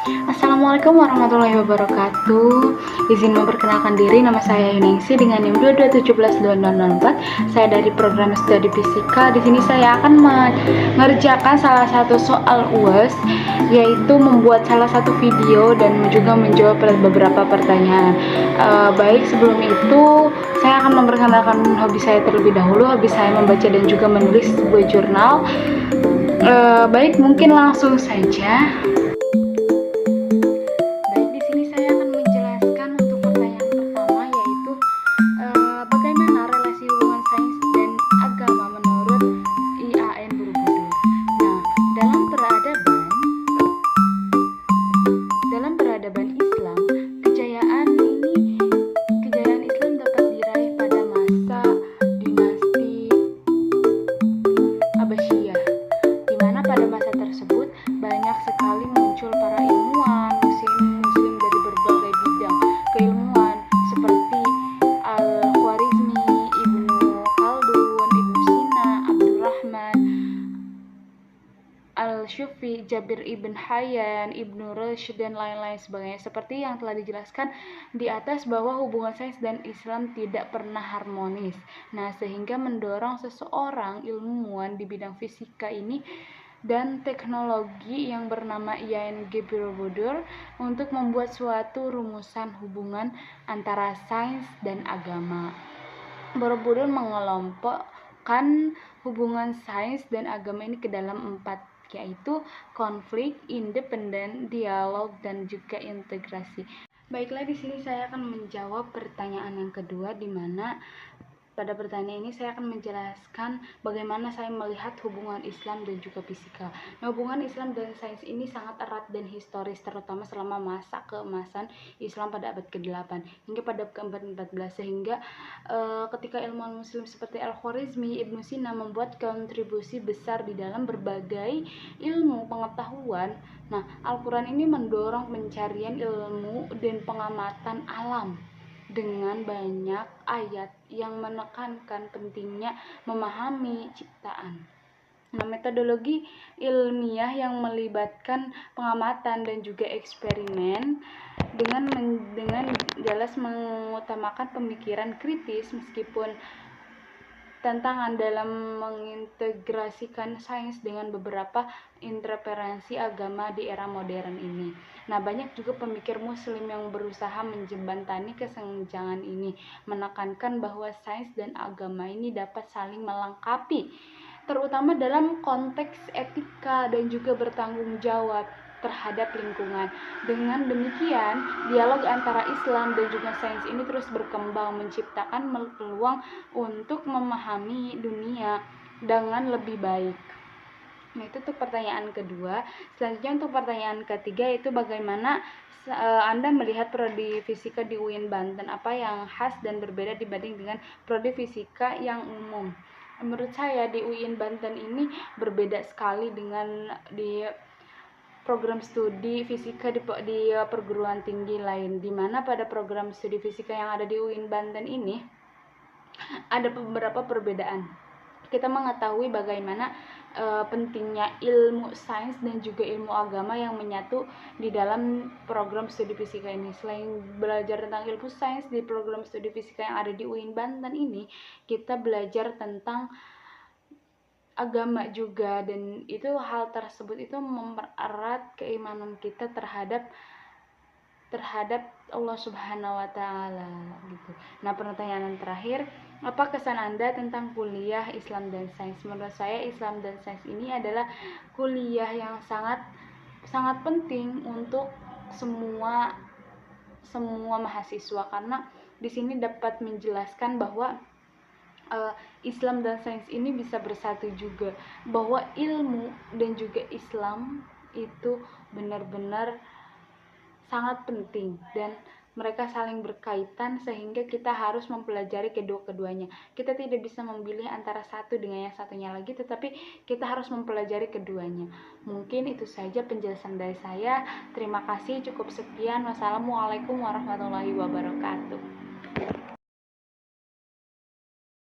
Assalamualaikum warahmatullahi wabarakatuh. Izin memperkenalkan diri, nama saya Yuningsi dengan NIM 22172004. Saya dari program studi fisika. Di sini saya akan mengerjakan salah satu soal UAS, yaitu membuat salah satu video dan juga menjawab beberapa pertanyaan. Baik, sebelum itu saya akan memperkenalkan hobi saya terlebih dahulu. Hobi saya membaca dan juga menulis sebuah jurnal. Baik, mungkin langsung saja. Pada masa tersebut, banyak sekali muncul para ilmuwan muslim dari berbagai bidang keilmuan seperti Al-Khwarizmi, Ibnu Khaldun, Ibnu Sina, Abdurrahman Al-Syufi, Jabir ibn Hayyan, Ibnu Rushd, dan lain-lain sebagainya. Seperti yang telah dijelaskan di atas bahwa hubungan sains dan Islam tidak pernah harmonis. Nah, sehingga mendorong seseorang ilmuwan di bidang fisika ini dan teknologi yang bernama Iain Gebrevogel untuk membuat suatu rumusan hubungan antara sains dan agama. Borobudur mengelompokkan hubungan sains dan agama ini ke dalam 4, yaitu konflik, independen, dialog, dan juga integrasi. Baiklah, di sini saya akan menjawab pertanyaan yang kedua, di mana pada pertanyaan ini saya akan menjelaskan bagaimana saya melihat hubungan Islam dan juga fisika. Nah, hubungan Islam dan sains ini sangat erat dan historis, terutama selama masa keemasan Islam pada abad ke-8 hingga pada ke-14, sehingga ketika ilmuwan muslim seperti Al-Khwarizmi, Ibnu Sina membuat kontribusi besar di dalam berbagai ilmu pengetahuan. Nah, Al-Quran ini mendorong pencarian ilmu dan pengamatan alam dengan banyak ayat yang menekankan pentingnya memahami ciptaan. Nah, metodologi ilmiah yang melibatkan pengamatan dan juga eksperimen dengan jelas mengutamakan pemikiran kritis, meskipun tantangan dalam mengintegrasikan sains dengan beberapa interferensi agama di era modern ini. Nah, banyak juga pemikir muslim yang berusaha menjembatani kesenjangan ini, menekankan bahwa sains dan agama ini dapat saling melengkapi, terutama dalam konteks etika dan juga bertanggung jawab terhadap lingkungan. Dengan demikian, dialog antara Islam dan juga sains ini terus berkembang, menciptakan peluang untuk memahami dunia dengan lebih baik. Nah, itu untuk pertanyaan kedua. Selanjutnya untuk pertanyaan ketiga, yaitu bagaimana Anda melihat prodi fisika di UIN Banten, apa yang khas dan berbeda dibanding dengan prodi fisika yang umum? Menurut saya di UIN Banten ini berbeda sekali dengan di program studi fisika di perguruan tinggi lain, di mana pada program studi fisika yang ada di UIN Banten ini ada beberapa perbedaan. Kita mengetahui bagaimana pentingnya ilmu sains dan juga ilmu agama yang menyatu di dalam program studi fisika ini. Selain belajar tentang ilmu sains di program studi fisika yang ada di UIN Banten ini, kita belajar tentang agama juga, dan itu hal tersebut itu mempererat keimanan kita terhadap Allah Subhanahu wa taala gitu. Nah, pertanyaan terakhir, apa kesan Anda tentang kuliah Islam dan Sains? Menurut saya Islam dan Sains ini adalah kuliah yang sangat penting untuk semua mahasiswa, karena di sini dapat menjelaskan bahwa Islam dan sains ini bisa bersatu juga, bahwa ilmu dan juga Islam itu benar-benar sangat penting dan mereka saling berkaitan, sehingga kita harus mempelajari kedua-keduanya. Kita tidak bisa memilih antara satu dengan yang satunya lagi, tetapi kita harus mempelajari keduanya. Mungkin itu saja penjelasan dari saya. Terima kasih, cukup sekian. Wassalamualaikum warahmatullahi wabarakatuh.